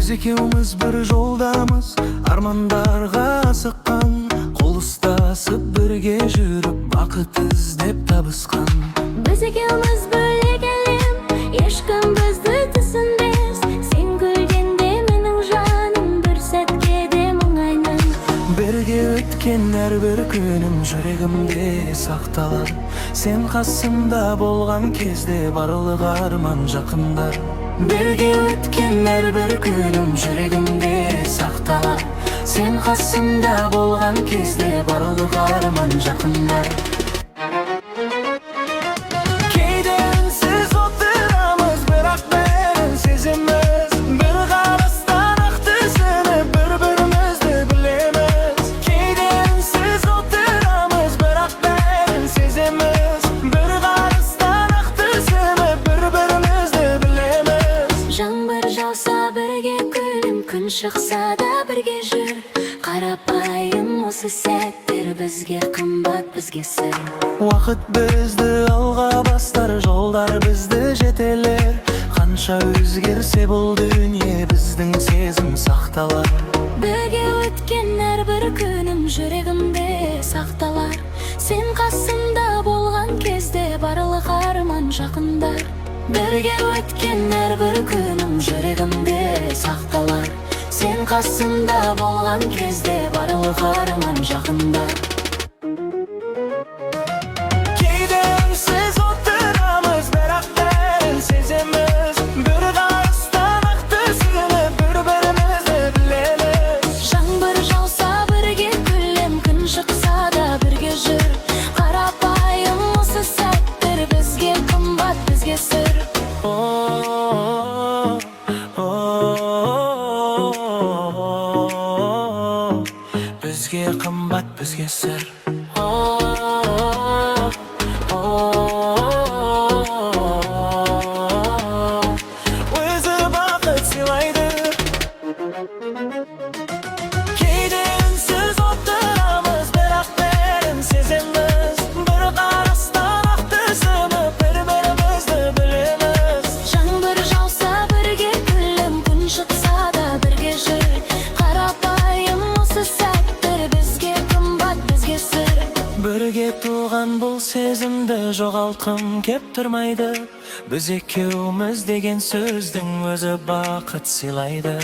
Biz ekеуміз bir жолдамыз, армандарға асыққан, қол ұстасып бірге жүріп, бақыт іздеп табысқан. Biz ekеуміз бөлек әлем, ешкім бізді түсінбес. Сен күлгенде менің жаным бір сәтке де мұңайным. Бірге өткен әрбір күнім жүрегімде сақталар. Сен қасымда болған кезде барлық арман жақындар. Бірге өткен әрбір күнім жүрегімде сақталар. Сен қасымда болған кезде барлық арман жақындар. Кейде үнсіз отырамыз, бірақ бәрін сеземіз. Бір қарастан ақ түсініп, бір-бірімізді білеміз. Кейде үнсіз отырамыз, бірақ бәрін сеземіз. Бір қарастан ақ түсініп, бір-бірімізді білеміз. Жаңбыр жауса бірге күлім, күн шықса да бірге жүр. Қарапайым осы сәттер бізге қымбат, бізге сыр. Уақыт бізді алға бастар, жолдар бізді жетелер. Қанша өзгерсе бұл дүние, біздің сезім сақталар. Бірге өткен әрбір күнім жүрегімде сақталар. Сен қасымда болған кезде барлық арман жақындар. Бірге өткен әрбір күнім жүрегімде сақталар. Сен қасымда болған кезде барлық арман жақындар. Кейде үнсіз отырамыз, бірақ бәрін сеземіз. Бір қарастан ақ түсініп, бір-бірімізді білеміз. Жаңбыр жауса бірге күлем, күн шықса да бірге жүр. Қарапайым осы сәттер бізге қымбат, бізге сыр. Бізге қымбат, бізге сыр. Өзі бақыт сыйлайды. Кейде үнсіз отырамыз, бірақ бәрін сеземіз. Бір қарастан ақ түсініп, бір-бірімізді білеміз. Жаңбыр жауса бірге күлім, күн шықса да бірге жүр. Қарапайым осы сәттер бізге қымбат, бізге сыр. Бірге туған бұл сезімді жоғалтқым кеп тұрмайды. Біз екеуміз деген сөздің өзі бақыт сыйлайды.